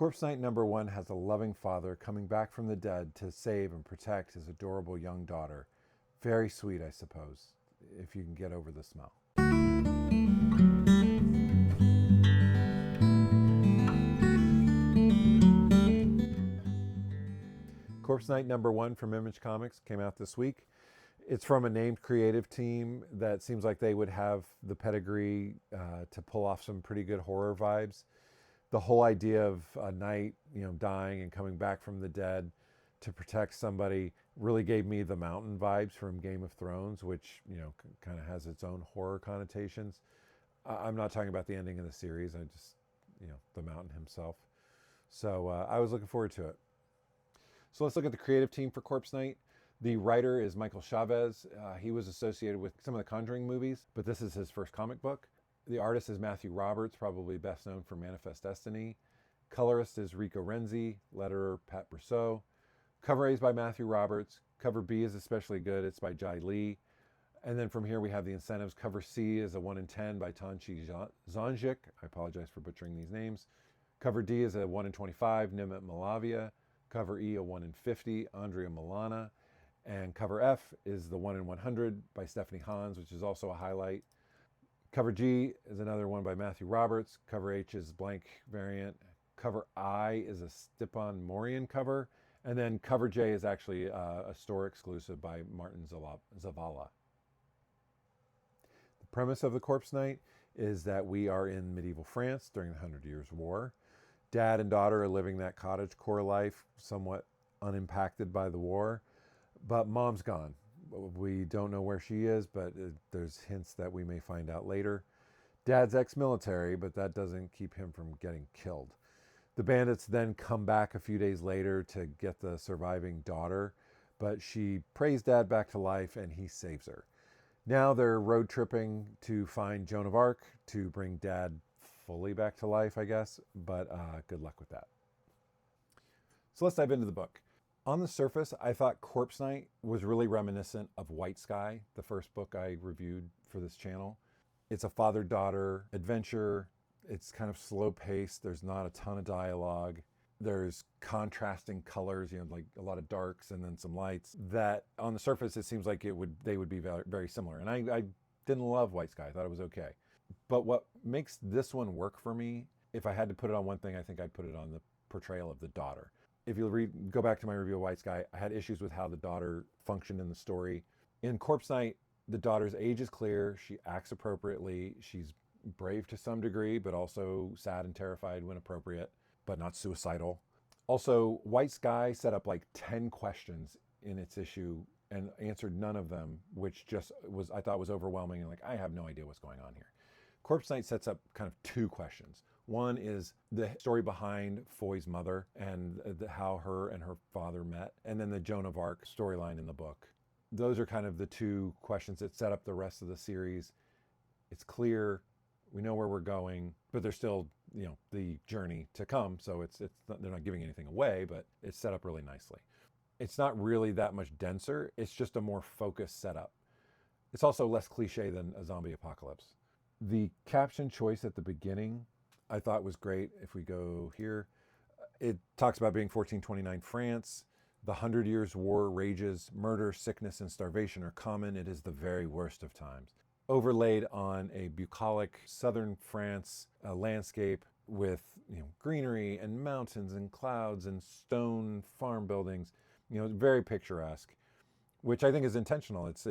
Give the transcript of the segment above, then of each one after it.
Corpse Night #1 has a loving father coming back from the dead to save and protect his adorable young daughter. Very sweet, I suppose, if you can get over the smell. Corpse Night #1 from Image Comics came out this week. It's from a named creative team that seems like they would have the pedigree to pull off some pretty good horror vibes. The whole idea of a knight, dying and coming back from the dead to protect somebody really gave me the mountain vibes from Game of Thrones, which, kind of has its own horror connotations. I'm not talking about the ending of the series. I just, the mountain himself. So I was looking forward to it. So let's look at the creative team for Corpse Night. The writer is Michael Chaves. He was associated with some of the Conjuring movies, but this is his first comic book. The artist is Matthew Roberts, probably best known for Manifest Destiny. Colorist is Rico Renzi. Letterer, Pat Brousseau. Cover A is by Matthew Roberts. Cover B is especially good. It's by Jai Lee. And then from here we have the incentives. Cover C is a 1 in 10 by Tanchi Zanjic. I apologize for butchering these names. Cover D is a 1 in 25, Nimit Malavia. Cover E, a 1 in 50, Andrea Milana. And cover F is the 1 in 100 by Stephanie Hans, which is also a highlight. Cover G is another one by Matthew Roberts. Cover H is blank variant. Cover I is a Stepan Morian cover. And then cover J is actually a store exclusive by Martin Zavala. The premise of the Corpse Night is that we are in medieval France during the 100 Years' War. Dad and daughter are living that cottagecore life, somewhat unimpacted by the war. But mom's gone. We don't know where she is, but there's hints that we may find out later. Dad's ex-military, but that doesn't keep him from getting killed. The bandits then come back a few days later to get the surviving daughter, but she prays Dad back to life and he saves her. Now they're road tripping to find Joan of Arc to bring Dad fully back to life, I guess, but good luck with that. So let's dive into the book. On the surface, I thought Corpse Night was really reminiscent of White Sky, the first book I reviewed for this channel. It's a father-daughter adventure. It's kind of slow-paced. There's not a ton of dialogue. There's contrasting colors, like a lot of darks and then some lights. That on the surface, it seems like they would be very, very similar. And I didn't love White Sky. I thought it was okay. But what makes this one work for me, if I had to put it on one thing, I think I'd put it on the portrayal of the daughter. If you go back to my review of White Sky, I had issues with how the daughter functioned in the story. In Corpse Night, the daughter's age is clear. She acts appropriately. She's brave to some degree, but also sad and terrified when appropriate, but not suicidal. Also, White Sky set up like 10 questions in its issue and answered none of them, which just I thought was overwhelming and I have no idea what's going on here. Corpse Night sets up kind of 2 questions. One is the story behind Foy's mother and how her and her father met, and then the Joan of Arc storyline in the book. Those are kind of the 2 questions that set up the rest of the series. It's clear, we know where we're going, but there's still, the journey to come. So they're not giving anything away, but it's set up really nicely. It's not really that much denser. It's just a more focused setup. It's also less cliche than a zombie apocalypse. The caption choice at the beginning I thought was great. If we go here, it talks about being 1429 France. The 100 Years' War rages. Murder, sickness, and starvation are common. It is the very worst of times. Overlaid on a bucolic southern France landscape with greenery and mountains and clouds and stone farm buildings, very picturesque, which I think is intentional. It's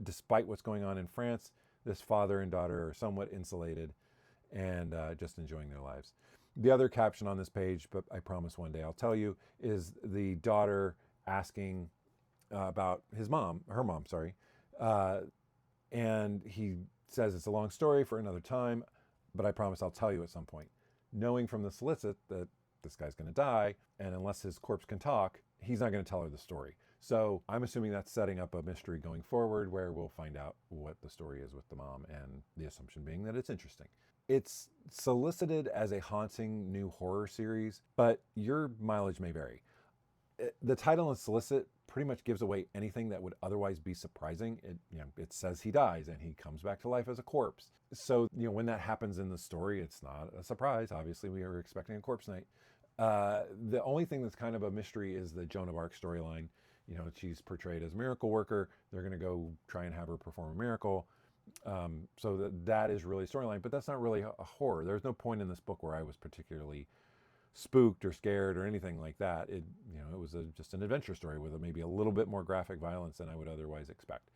despite what's going on in France, this father and daughter are somewhat insulated and just enjoying their lives. The other caption on this page, but I promise one day I'll tell you, is the daughter asking about her mom, and he says it's a long story for another time, but I promise I'll tell you at some point. Knowing from the solicit that this guy's going to die, and unless his corpse can talk, he's not going to tell her the story. So I'm assuming that's setting up a mystery going forward where we'll find out what the story is with the mom, and the assumption being that it's interesting. It's solicited as a haunting new horror series, but your mileage may vary. The title in Solicit pretty much gives away anything that would otherwise be surprising. It says he dies and he comes back to life as a corpse. So, when that happens in the story, it's not a surprise. Obviously, we were expecting a corpse night. The only thing that's kind of a mystery is the Joan of Arc storyline. She's portrayed as a miracle worker. They're going to go try and have her perform a miracle. So that is really a storyline, but that's not really a horror. There's no point in this book where I was particularly spooked or scared or anything like that. It was just an adventure story with maybe a little bit more graphic violence than I would otherwise expect.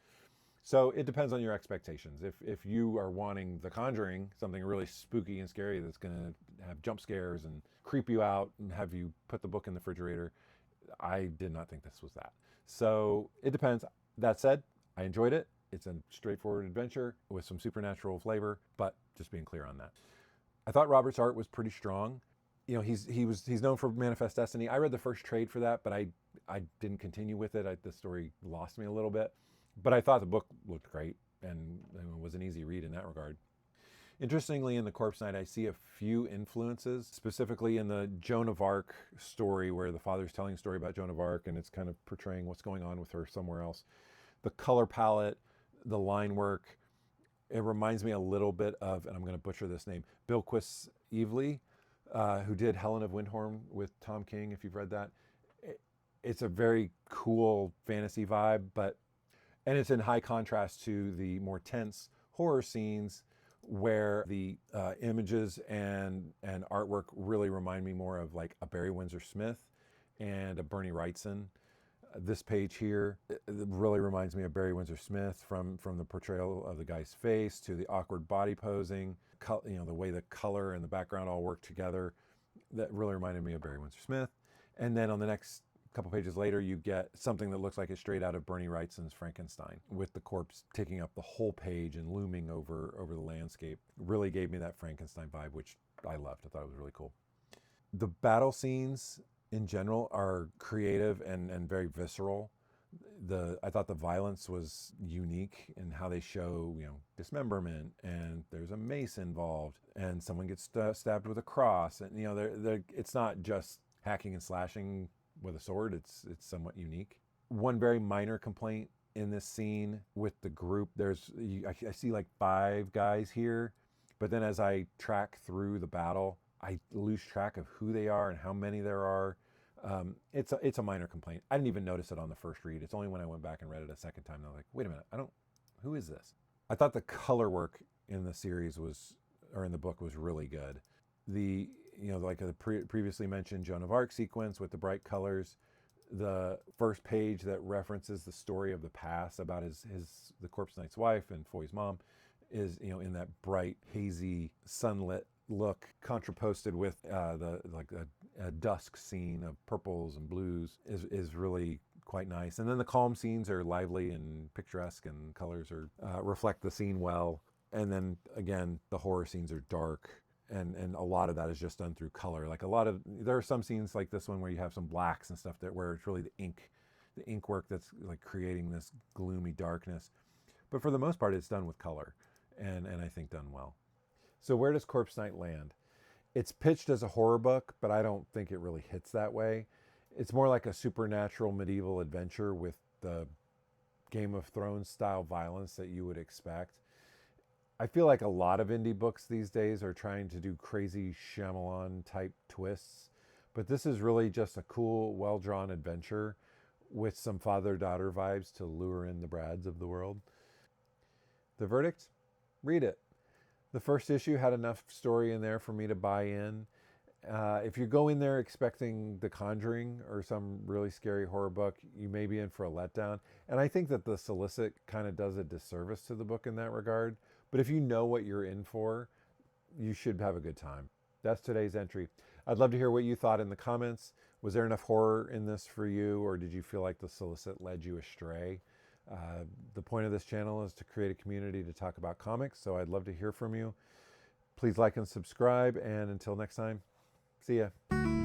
So it depends on your expectations. If you are wanting The Conjuring, something really spooky and scary that's going to have jump scares and creep you out and have you put the book in the refrigerator, I did not think this was that. So it depends. That said, I enjoyed it. It's a straightforward adventure with some supernatural flavor, but just being clear on that. I thought Robert's art was pretty strong. He's known for Manifest Destiny. I read the first trade for that, but I didn't continue with it. The story lost me a little bit, but I thought the book looked great and was an easy read in that regard. Interestingly, in The Corpse Night, I see a few influences, specifically in the Joan of Arc story where the father's telling a story about Joan of Arc and it's kind of portraying what's going on with her somewhere else. The color palette, the line work, it reminds me a little bit of, and I'm going to butcher this name, Bilquis Evely, who did Helen of Windhorn with Tom King, if you've read that. It's a very cool fantasy vibe, and it's in high contrast to the more tense horror scenes where the images and artwork really remind me more of like a Barry Windsor Smith and a Bernie Wrightson. This page here, it really reminds me of Barry Windsor Smith from the portrayal of the guy's face to the awkward body posing, the way the color and the background all work together. That really reminded me of Barry Windsor Smith. And then on the next couple pages later, you get something that looks like it's straight out of Bernie Wrightson's Frankenstein, with the corpse taking up the whole page and looming over the landscape. Really gave me that Frankenstein vibe, which I loved. I thought it was really cool. The battle scenes in general are creative and very visceral. I thought the violence was unique in how they show, dismemberment, and there's a mace involved, and someone gets stabbed with a cross, and it's not just hacking and slashing with a sword. It's somewhat unique. One very minor complaint in this scene with the group, I see like 5 guys here, but then as I track through the battle, I lose track of who they are and how many there are. It's a minor complaint. I didn't even notice it on the first read. It's only when I went back and read it a second time that I was like, wait a minute, who is this? I thought the color work in the series in the book was really good. Like the previously mentioned Joan of Arc sequence with the bright colors, the first page that references the story of the past about the Corpse Knight's wife and Foy's mom is, in that bright, hazy, sunlit look, contraposted with a dusk scene of purples and blues is really quite nice. And then the calm scenes are lively and picturesque, and colors reflect the scene well. And then again, the horror scenes are dark, and a lot of that is just done through color. There are some scenes like this one where you have some blacks and stuff where it's really the ink work that's like creating this gloomy darkness. But for the most part, it's done with color, and I think done well. So where does Corpse Night land? It's pitched as a horror book, but I don't think it really hits that way. It's more like a supernatural medieval adventure with the Game of Thrones style violence that you would expect. I feel like a lot of indie books these days are trying to do crazy Shyamalan type twists, but this is really just a cool, well-drawn adventure with some father-daughter vibes to lure in the Brads of the world. The verdict? Read it. The first issue had enough story in there for me to buy in. If you go in there expecting The Conjuring or some really scary horror book, you may be in for a letdown. And I think that the Solicit kind of does a disservice to the book in that regard. But if you know what you're in for, you should have a good time. That's today's entry. I'd love to hear what you thought in the comments. Was there enough horror in this for you, or did you feel like the Solicit led you astray? The point of this channel is to create a community to talk about comics, so I'd love to hear from you. Please like and subscribe, and until next time, see ya.